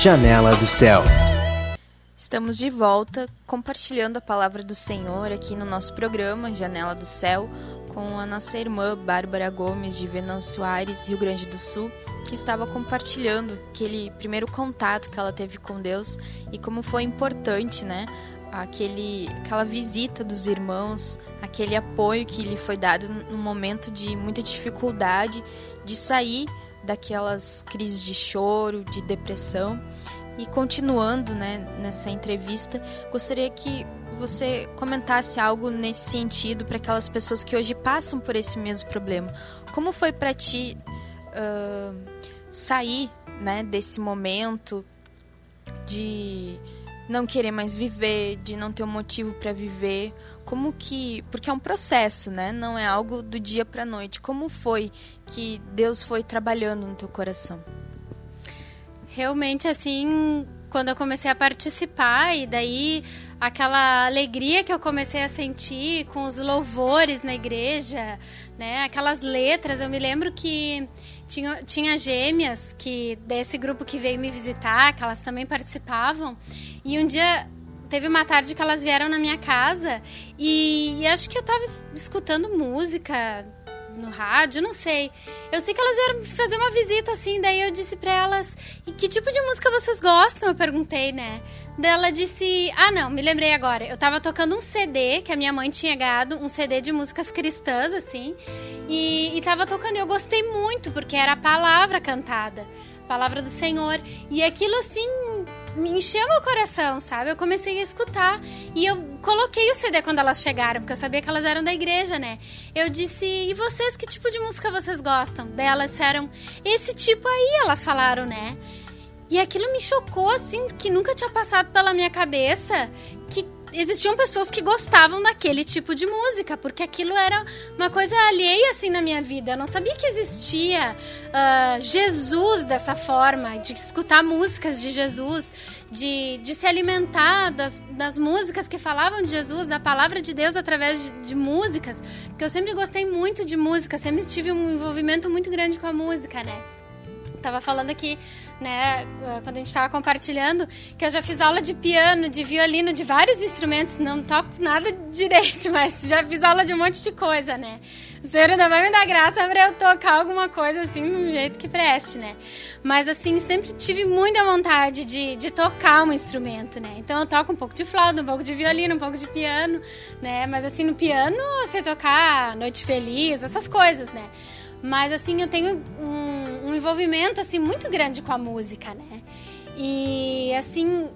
Janela do Céu. Estamos de volta compartilhando a palavra do Senhor aqui no nosso programa Janela do Céu com a nossa irmã Bárbara Gomes de Venâncio Aires, Rio Grande do Sul, que estava compartilhando aquele primeiro contato que ela teve com Deus e como foi importante, né? Aquela visita dos irmãos, aquele apoio que lhe foi dado num momento de muita dificuldade de sair daquelas crises de choro, de depressão. E continuando, né, nessa entrevista, gostaria que você comentasse algo nesse sentido para aquelas pessoas que hoje passam por esse mesmo problema. Como foi para ti sair, né, desse momento de não querer mais viver, de não ter um motivo para viver? Porque é um processo, né? Não é algo do dia para a noite. Como foi que Deus foi trabalhando no teu coração? Realmente, assim, quando eu comecei a participar, e daí aquela alegria que eu comecei a sentir com os louvores na igreja, né? Aquelas letras, eu me lembro que tinha gêmeas desse grupo que veio me visitar, que elas também participavam, e um dia teve uma tarde que elas vieram na minha casa e acho que eu tava escutando música no rádio, não sei. Eu sei que elas vieram fazer uma visita, assim, daí eu disse pra elas, e que tipo de música vocês gostam? Eu perguntei, né? Daí ela disse, não, me lembrei agora. Eu tava tocando um CD, que a minha mãe tinha ganhado, um CD de músicas cristãs, assim, e tava tocando, e eu gostei muito, porque era a palavra cantada, a palavra do Senhor, e aquilo, assim, me encheu meu coração, sabe? Eu comecei a escutar e eu coloquei o CD quando elas chegaram, porque eu sabia que elas eram da igreja, né? Eu disse, e vocês, que tipo de música vocês gostam? Daí elas disseram, esse tipo aí, elas falaram, né? E aquilo me chocou, assim, que nunca tinha passado pela minha cabeça que existiam pessoas que gostavam daquele tipo de música, porque aquilo era uma coisa alheia, assim, na minha vida. Eu não sabia que existia Jesus dessa forma, de escutar músicas de Jesus, de se alimentar das músicas que falavam de Jesus, da palavra de Deus através de músicas, porque eu sempre gostei muito de música, sempre tive um envolvimento muito grande com a música, né? Tava falando aqui, né, quando a gente tava compartilhando, que eu já fiz aula de piano, de violino, de vários instrumentos, não toco nada direito, mas já fiz aula de um monte de coisa, né? O Senhor ainda vai me dar graça pra eu tocar alguma coisa, assim, de um jeito que preste, né? Mas, assim, sempre tive muita vontade de tocar um instrumento, né? Então, eu toco um pouco de flauta, um pouco de violino, um pouco de piano, né? Mas, assim, no piano, você tocar Noite Feliz, essas coisas, né? Mas, assim, eu tenho um envolvimento, assim, muito grande com a música, né? E, assim,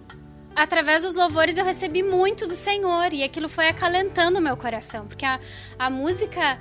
através dos louvores eu recebi muito do Senhor e aquilo foi acalentando o meu coração. Porque a música,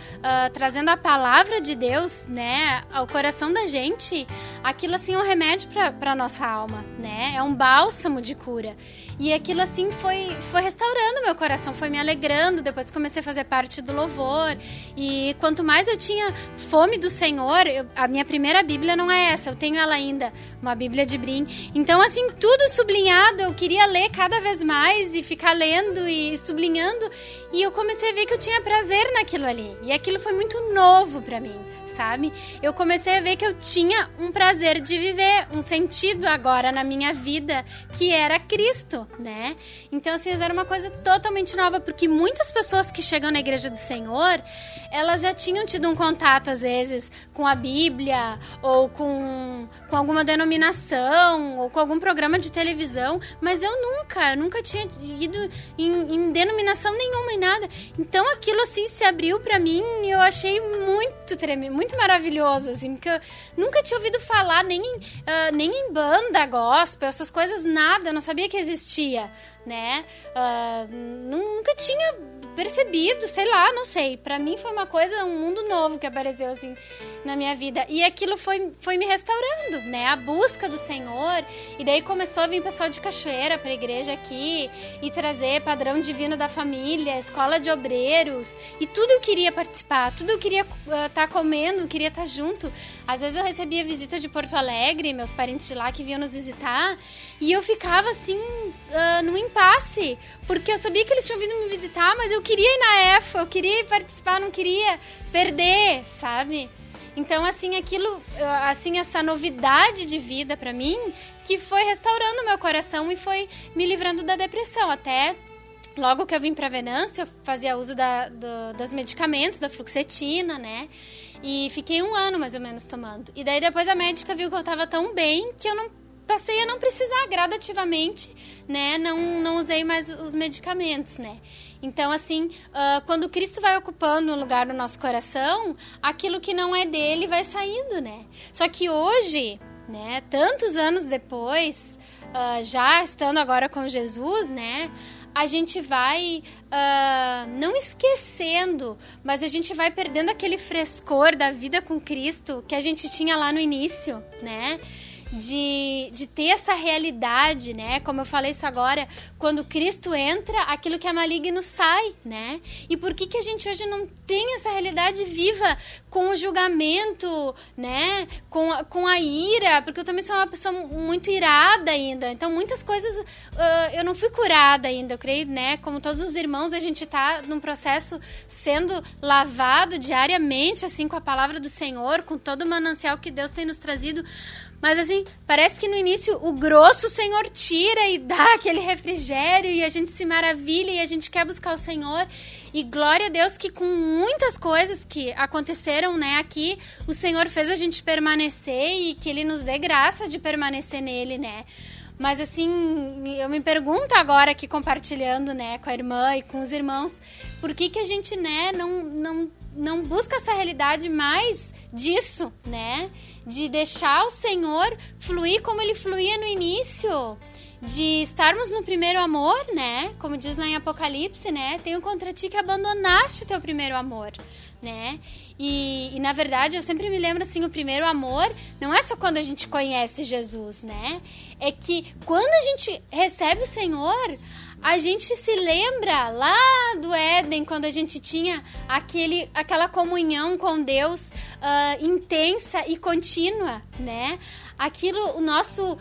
trazendo a palavra de Deus, né, ao coração da gente, aquilo, assim, é um remédio para nossa alma, né? É um bálsamo de cura. E aquilo, assim, foi restaurando meu coração, foi me alegrando. Depois comecei a fazer parte do louvor. E quanto mais eu tinha fome do Senhor, a minha primeira Bíblia não é essa, eu tenho ela ainda, uma Bíblia de brim. Então, assim, tudo sublinhado, eu queria ler cada vez mais e ficar lendo e sublinhando. E eu comecei a ver que eu tinha prazer naquilo ali. E aquilo foi muito novo pra mim, sabe? Eu comecei a ver que eu tinha um prazer de viver, um sentido agora na minha vida, que era Cristo, né? Então, assim, era uma coisa totalmente nova, porque muitas pessoas que chegam na Igreja do Senhor, elas já tinham tido um contato, às vezes, com a Bíblia, ou com alguma denominação, ou com algum programa de televisão, mas eu nunca tinha ido em denominação nenhuma, em nada. Então, aquilo, assim, se abriu pra mim e eu achei muito maravilhoso, assim, porque eu nunca tinha ouvido falar nem em banda gospel, essas coisas, nada, eu não sabia que existia, né? Nunca tinha percebido, sei lá, não sei. Pra mim foi uma coisa, um mundo novo que apareceu, assim, na minha vida. E aquilo foi me restaurando, né? A busca do Senhor. E daí começou a vir pessoal de Cachoeira pra igreja aqui e trazer padrão divino da família, escola de obreiros. E tudo eu queria participar, tudo eu queria estar comendo, queria estar junto. Às vezes eu recebia visita de Porto Alegre, meus parentes de lá que vinham nos visitar. E eu ficava, assim, num impasse, porque eu sabia que eles tinham vindo me visitar, mas eu queria ir na EFA, eu queria participar, não queria perder, sabe? Então, assim, aquilo, assim, essa novidade de vida pra mim, que foi restaurando o meu coração e foi me livrando da depressão. Até logo que eu vim pra Venâncio, eu fazia uso das medicamentos, da fluoxetina, né? E fiquei 1 ano, mais ou menos, tomando. E daí, depois a médica viu que eu tava tão bem que eu passei a não precisar gradativamente, né? Não usei mais os medicamentos, né? Então, assim, quando Cristo vai ocupando um lugar no nosso coração, aquilo que não é dele vai saindo, né? Só que hoje, né, tantos anos depois, já estando agora com Jesus, né, a gente vai não esquecendo, mas a gente vai perdendo aquele frescor da vida com Cristo que a gente tinha lá no início, né? De ter essa realidade, né? Como eu falei isso agora, quando Cristo entra, aquilo que é maligno sai, né? E por que a gente hoje não tem essa realidade viva com o julgamento, né? Com a ira, porque eu também sou uma pessoa muito irada ainda, então muitas coisas eu não fui curada ainda, eu creio, né? Como todos os irmãos, a gente tá num processo sendo lavado diariamente, assim, com a palavra do Senhor, com todo o manancial que Deus tem nos trazido. Mas assim, parece que no início o grosso o Senhor tira e dá aquele refrigério e a gente se maravilha e a gente quer buscar o Senhor. E glória a Deus que com muitas coisas que aconteceram, né, aqui, o Senhor fez a gente permanecer e que Ele nos dê graça de permanecer nele, né. Mas assim, eu me pergunto agora aqui compartilhando, né, com a irmã e com os irmãos, por que a gente, né, não busca essa realidade mais disso, né? De deixar o Senhor fluir como Ele fluía no início, de estarmos no primeiro amor, né? Como diz lá em Apocalipse, né? Tenho contra ti que abandonaste o teu primeiro amor, né? E na verdade, eu sempre me lembro assim, o primeiro amor não é só quando a gente conhece Jesus, né? É que quando a gente recebe o Senhor, a gente se lembra lá do Éden, quando a gente tinha aquela comunhão com Deus intensa e contínua, né? Aquilo, o nosso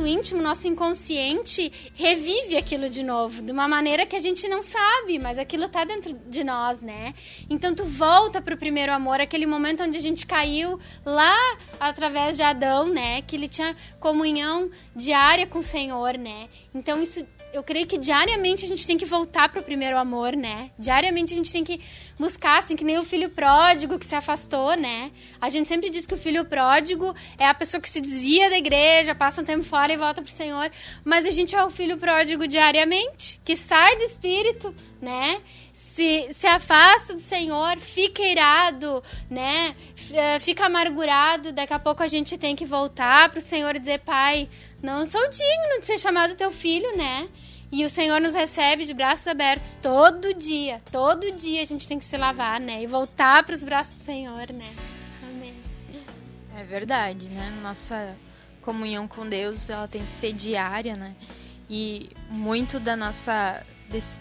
íntimo, o nosso inconsciente revive aquilo de novo, de uma maneira que a gente não sabe, mas aquilo tá dentro de nós, né? Então tu volta pro primeiro amor, aquele momento onde a gente caiu lá através de Adão, né? Que ele tinha comunhão diária com o Senhor, né? Então isso, eu creio que diariamente a gente tem que voltar pro primeiro amor, né? Diariamente a gente tem que buscar, assim, que nem o filho pródigo que se afastou, né? A gente sempre diz que o filho pródigo é a pessoa que se desvia da igreja, passa um tempo fora e volta pro Senhor. Mas a gente é o filho pródigo diariamente, que sai do espírito, né? Se afasta do Senhor, fica irado, né? Fica amargurado. Daqui a pouco a gente tem que voltar pro Senhor e dizer: Pai, não sou digno de ser chamado teu filho, né? E o Senhor nos recebe de braços abertos todo dia a gente tem que se lavar, né? E voltar para os braços do Senhor, né? Amém. É verdade, né? Nossa comunhão com Deus, ela tem que ser diária, né? E muito da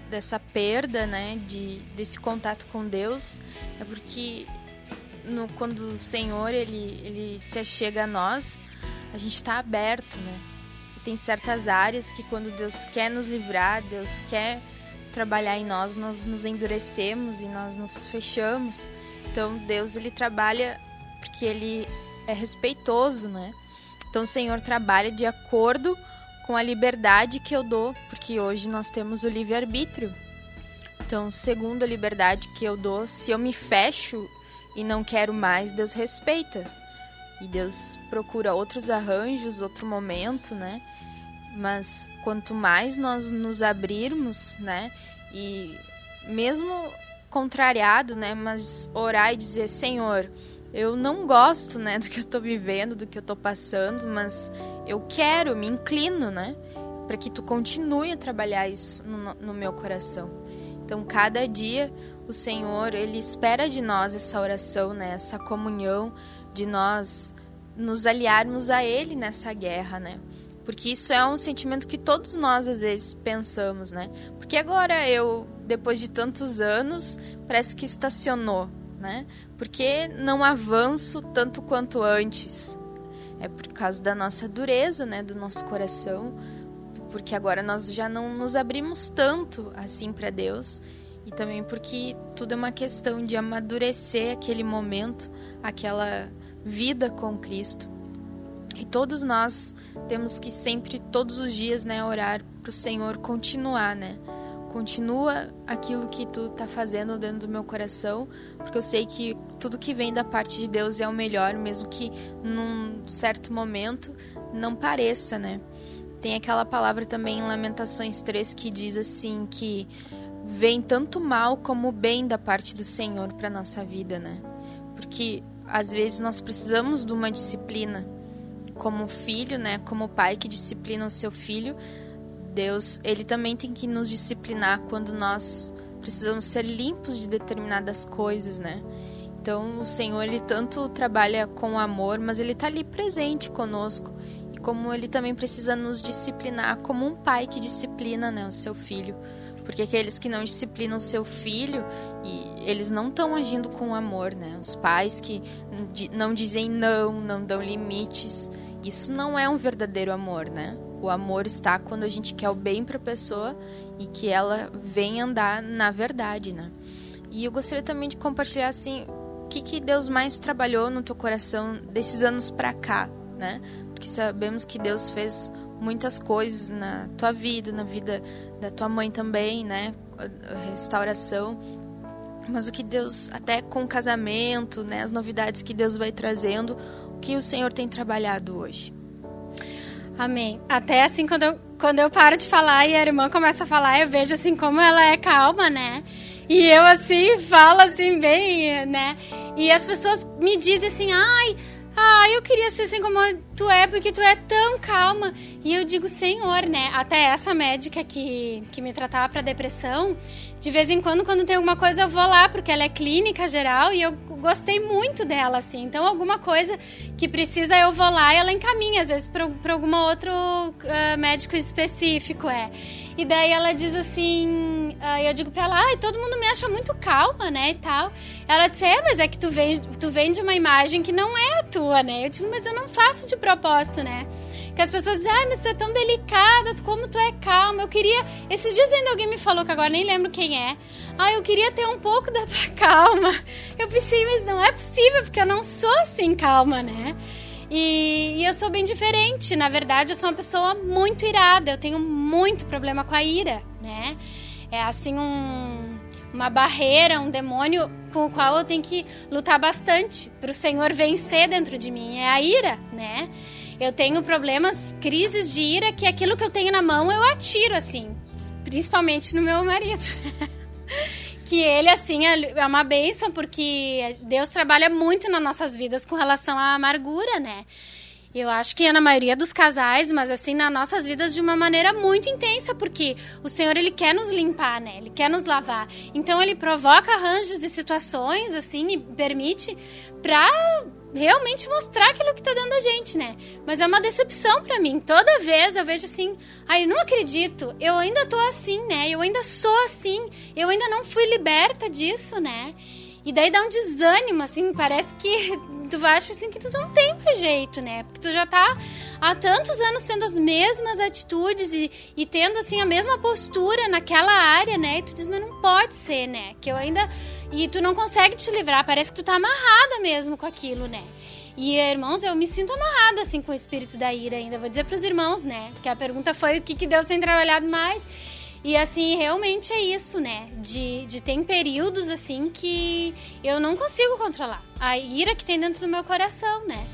dessa perda, né? Desse contato com Deus é porque quando o Senhor, ele se achega a nós, a gente está aberto, né? Tem certas áreas que quando Deus quer nos livrar, Deus quer trabalhar em nós nos endurecemos e nós nos fechamos. Então Deus, ele trabalha porque ele é respeitoso, né? Então o Senhor trabalha de acordo com a liberdade que eu dou, porque hoje nós temos o livre-arbítrio. Então, segundo a liberdade que eu dou, se eu me fecho e não quero mais, Deus respeita. E Deus procura outros arranjos, outro momento, né? Mas quanto mais nós nos abrirmos, né? E mesmo contrariado, né? Mas orar e dizer: Senhor, eu não gosto, né? Do que eu tô vivendo, do que eu tô passando, mas eu quero, me inclino, né? Para que tu continue a trabalhar isso no meu coração. Então, cada dia, o Senhor, ele espera de nós essa oração, né? Essa comunhão, de nós nos aliarmos a Ele nessa guerra, né? Porque isso é um sentimento que todos nós, às vezes, pensamos, né? Porque agora depois de tantos anos, parece que estacionou, né? Porque não avanço tanto quanto antes. É por causa da nossa dureza, né? Do nosso coração. Porque agora nós já não nos abrimos tanto, assim, para Deus. E também porque tudo é uma questão de amadurecer aquele momento, aquela vida com Cristo. E todos nós temos que sempre, todos os dias, né, orar para o Senhor continuar, né? Continua aquilo que tu tá fazendo dentro do meu coração, porque eu sei que tudo que vem da parte de Deus é o melhor, mesmo que num certo momento não pareça, né? Tem aquela palavra também em Lamentações 3 que diz assim, que vem tanto mal como bem da parte do Senhor para nossa vida, né? Porque às vezes nós precisamos de uma disciplina, como filho, né? Como pai que disciplina o seu filho, Deus, ele também tem que nos disciplinar quando nós precisamos ser limpos de determinadas coisas, né? Então, o Senhor, ele tanto trabalha com amor, mas ele tá ali presente conosco. E como ele também precisa nos disciplinar como um pai que disciplina, né, o seu filho. Porque aqueles que não disciplinam o seu filho, e eles não estão agindo com amor, né? Os pais que não dizem não dão limites, isso não é um verdadeiro amor, né? O amor está quando a gente quer o bem para a pessoa e que ela venha andar na verdade, né? E eu gostaria também de compartilhar, assim, o que Deus mais trabalhou no teu coração desses anos para cá, né? Porque sabemos que Deus fez muitas coisas na tua vida, na vida da tua mãe também, né? Restauração. Mas o que Deus, até com o casamento, né? As novidades que Deus vai trazendo, o que o Senhor tem trabalhado hoje? Amém. Até assim, quando eu paro de falar e a irmã começa a falar, eu vejo assim como ela é calma, né? E eu assim, falo assim bem, né? E as pessoas me dizem assim, eu queria ser assim como tu é, porque tu é tão calma. E eu digo, Senhor, né? Até essa médica que me tratava para depressão, de vez em quando tem alguma coisa, eu vou lá, porque ela é clínica geral e eu gostei muito dela, assim. Então, alguma coisa que precisa, eu vou lá e ela encaminha, às vezes, para algum outro médico específico, E daí ela diz assim, eu digo pra ela, todo mundo me acha muito calma, né, e tal. Ela disse, mas é que tu vem de uma imagem que não é a tua, né? Eu digo, mas eu não faço de propósito, né? Que as pessoas dizem, mas tu é tão delicada, como tu é calma. Eu queria... Esses dias ainda alguém me falou, que agora nem lembro quem é. Eu queria ter um pouco da tua calma. Eu pensei, mas não é possível, porque eu não sou assim calma, né? E eu sou bem diferente. Na verdade, eu sou uma pessoa muito irada. Eu tenho muito problema com a ira, né? É assim uma barreira, um demônio com o qual eu tenho que lutar bastante para o Senhor vencer dentro de mim. É a ira, né? Eu tenho problemas, crises de ira, que aquilo que eu tenho na mão eu atiro, assim. Principalmente no meu marido, né? Que ele, assim, é uma bênção, porque Deus trabalha muito nas nossas vidas com relação à amargura, né? Eu acho que é na maioria dos casais, mas assim, nas nossas vidas de uma maneira muito intensa, porque o Senhor, ele quer nos limpar, né? Ele quer nos lavar. Então, ele provoca arranjos e situações, assim, e permite pra realmente mostrar aquilo que tá dando a gente, né? Mas é uma decepção pra mim. Toda vez eu vejo assim, eu não acredito, eu ainda tô assim, né? Eu ainda sou assim, eu ainda não fui liberta disso, né? E daí dá um desânimo, assim, parece que tu acha assim que tu não tem mais jeito, né? Porque tu já tá há tantos anos tendo as mesmas atitudes e tendo, assim, a mesma postura naquela área, né? E tu diz, mas não pode ser, né? Que eu ainda... E tu não consegue te livrar, parece que tu tá amarrada mesmo com aquilo, né? E, irmãos, eu me sinto amarrada, assim, com o espírito da ira ainda. Vou dizer pros irmãos, né? Porque a pergunta foi o que Deus tem trabalhado mais. E, assim, realmente é isso, né? De ter períodos, assim, que eu não consigo controlar. A ira que tem dentro do meu coração, né?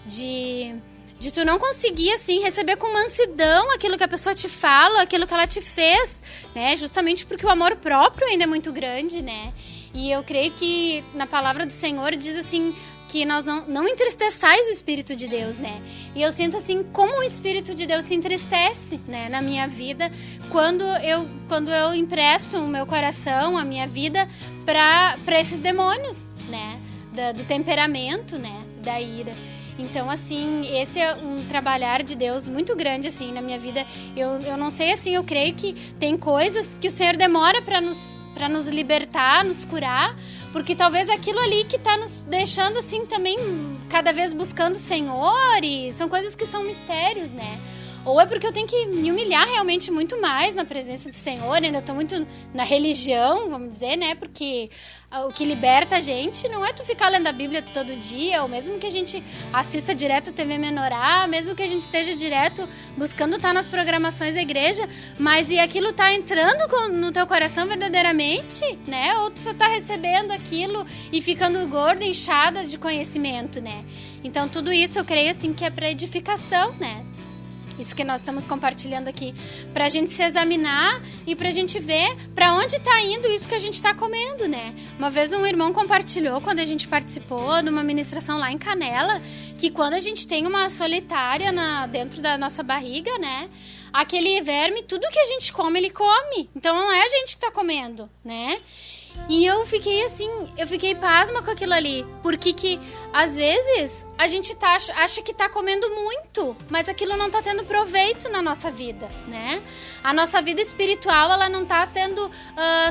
De tu não conseguir, assim, receber com mansidão aquilo que a pessoa te fala, aquilo que ela te fez, né? Justamente porque o amor próprio ainda é muito grande, né? E eu creio que na palavra do Senhor diz assim, que nós não entristeçais o Espírito de Deus, né? E eu sinto assim, como o Espírito de Deus se entristece, né, na minha vida, quando eu empresto o meu coração, a minha vida, para esses demônios, né? Do temperamento, né? Da ira. Então, assim, esse é um trabalhar de Deus muito grande, assim, na minha vida. Eu não sei, assim, eu creio que tem coisas que o Senhor demora para nos libertar, nos curar, porque talvez aquilo ali que tá nos deixando, assim, também cada vez buscando o Senhor, e são coisas que são mistérios, né? Ou é porque eu tenho que me humilhar realmente muito mais na presença do Senhor, ainda estou muito na religião, vamos dizer, né? Porque o que liberta a gente não é tu ficar lendo a Bíblia todo dia, ou mesmo que a gente assista direto TV Menorá, mesmo que a gente esteja direto buscando estar nas programações da igreja, mas e aquilo tá entrando no teu coração verdadeiramente, né? Ou tu só tá recebendo aquilo e ficando gorda, inchada de conhecimento, né? Então tudo isso eu creio assim que é para edificação, né? Isso que nós estamos compartilhando aqui, pra gente se examinar e pra gente ver pra onde tá indo isso que a gente tá comendo, né? Uma vez um irmão compartilhou, quando a gente participou de uma ministração lá em Canela, que quando a gente tem uma solitária dentro da nossa barriga, né? Aquele verme, tudo que a gente come, ele come. Então não é a gente que tá comendo, né? E eu fiquei pasma com aquilo ali. Porque que, às vezes, a gente acha que tá comendo muito, mas aquilo não tá tendo proveito na nossa vida, né? A nossa vida espiritual, ela não tá sendo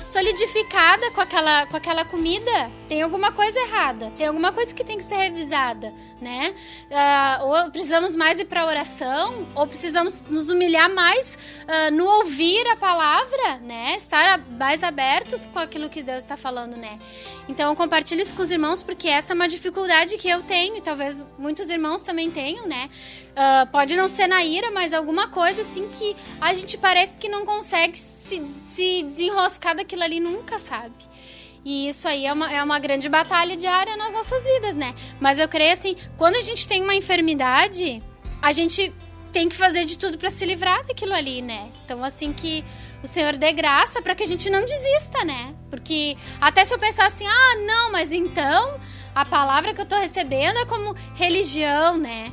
solidificada com aquela comida. Tem alguma coisa errada, tem alguma coisa que tem que ser revisada, né? Ou precisamos mais ir pra oração, ou precisamos nos humilhar mais no ouvir a palavra, né? Estar mais abertos com aquilo que Deus está falando, né? Então, eu compartilho isso com os irmãos, porque essa é uma dificuldade que eu tenho, e talvez muitos irmãos também tenham, né? Pode não ser na ira, mas alguma coisa assim que a gente parece que não consegue se desenroscar daquilo ali nunca, sabe? E isso aí é uma grande batalha diária nas nossas vidas, né? Mas eu creio assim, quando a gente tem uma enfermidade, a gente tem que fazer de tudo para se livrar daquilo ali, né? Então, assim, que o Senhor dê graça para que a gente não desista, né? Porque até se eu pensar assim, não, mas então a palavra que eu tô recebendo é como religião, né?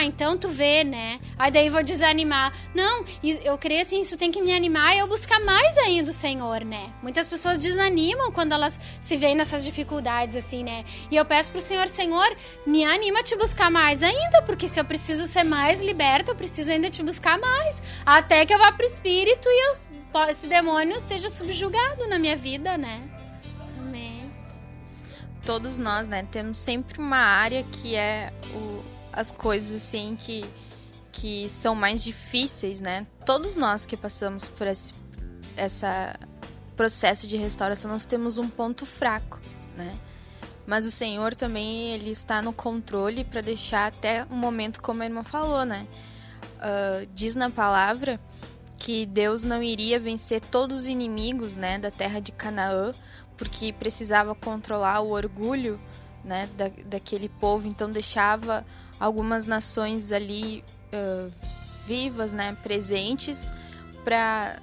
Então tu vê, né? Aí daí vou desanimar. Não, eu creio assim, isso tem que me animar e eu buscar mais ainda o Senhor, né? Muitas pessoas desanimam quando elas se veem nessas dificuldades, assim, né? E eu peço pro Senhor, Senhor, me anima a te buscar mais ainda, porque se eu preciso ser mais liberta, eu preciso ainda te buscar mais. Até que eu vá pro Espírito e esse demônio seja subjugado na minha vida, né? Amém. Todos nós, né, temos sempre uma área que é as coisas, assim, que são mais difíceis, né? Todos nós que passamos por esse processo de restauração, nós temos um ponto fraco, né? Mas o Senhor também, Ele está no controle para deixar até um momento, como a irmã falou, né? Diz na palavra que Deus não iria vencer todos os inimigos, né, da terra de Canaã, porque precisava controlar o orgulho, né, daquele povo. Então deixava algumas nações ali vivas, né, presentes, para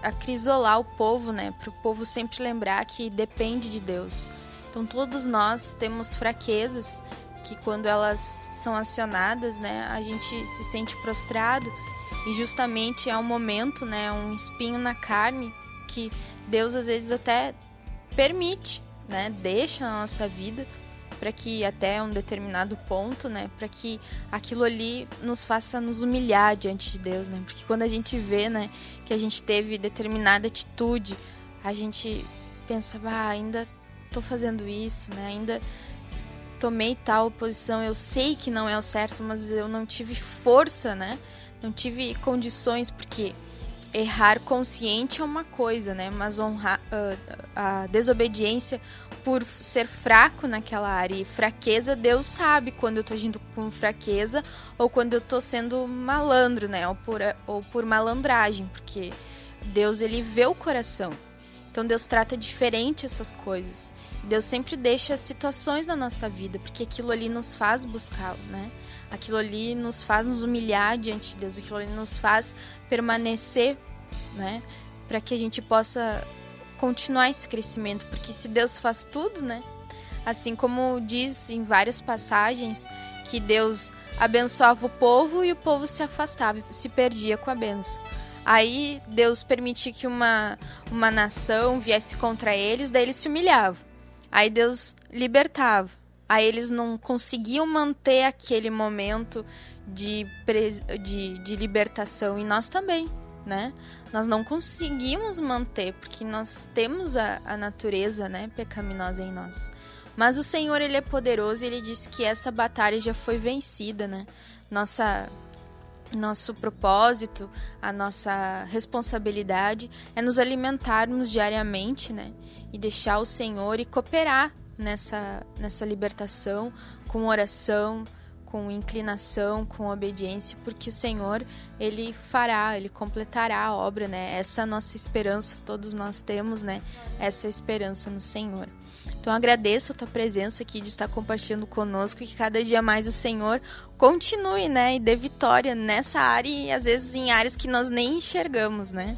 acrisolar o povo, né, para o povo sempre lembrar que depende de Deus. Então todos nós temos fraquezas que, quando elas são acionadas, né, a gente se sente prostrado, e justamente é um momento, né, um espinho na carne que Deus às vezes até permite, né, deixa na nossa vida, para que até um determinado ponto, né, para que aquilo ali nos faça nos humilhar diante de Deus, né, porque quando a gente vê, né, que a gente teve determinada atitude, a gente pensa, ainda tô fazendo isso, né, ainda tomei tal posição, eu sei que não é o certo, mas eu não tive força, né, não tive condições, porque errar consciente é uma coisa, né? Mas a desobediência por ser fraco naquela área. E fraqueza, Deus sabe quando eu tô agindo com fraqueza ou quando eu tô sendo malandro, né? Ou por malandragem, porque Deus, Ele vê o coração. Então Deus trata diferente essas coisas. Deus sempre deixa situações na nossa vida, porque aquilo ali nos faz buscá-lo, né? Aquilo ali nos faz nos humilhar diante de Deus, aquilo ali nos faz permanecer, né? Para que a gente possa continuar esse crescimento, porque se Deus faz tudo, né? Assim como diz em várias passagens que Deus abençoava o povo e o povo se afastava, se perdia com a bênção. Aí Deus permitia que uma nação viesse contra eles, daí eles se humilhavam. Aí Deus libertava. Aí eles não conseguiam manter aquele momento de libertação. E nós também, né? Nós não conseguimos manter, porque nós temos a natureza, né, pecaminosa em nós. Mas o Senhor, Ele é poderoso e Ele disse que essa batalha já foi vencida, né? Nosso propósito, a nossa responsabilidade é nos alimentarmos diariamente, né? E deixar o Senhor e cooperar nessa libertação, com oração, com inclinação, com obediência, porque o Senhor, Ele fará, Ele completará a obra, né? Essa é a nossa esperança, todos nós temos, né? Essa esperança no Senhor. Então agradeço a tua presença aqui de estar compartilhando conosco e que cada dia mais o Senhor continue, né? E dê vitória nessa área e às vezes em áreas que nós nem enxergamos, né?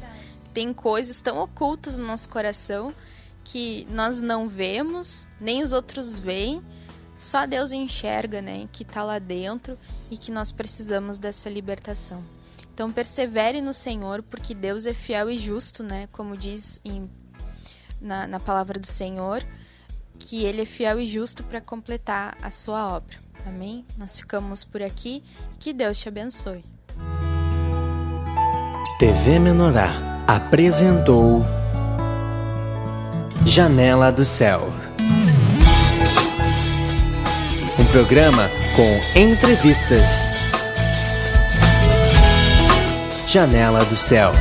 Tem coisas tão ocultas no nosso coração que nós não vemos, nem os outros veem, só Deus enxerga, né? Que está lá dentro e que nós precisamos dessa libertação. Então persevere no Senhor, porque Deus é fiel e justo, né? Como diz na palavra do Senhor, que Ele é fiel e justo para completar a sua obra. Amém? Nós ficamos por aqui. Que Deus te abençoe. TV Menorá apresentou Janela do Céu. Um programa com entrevistas. Janela do Céu.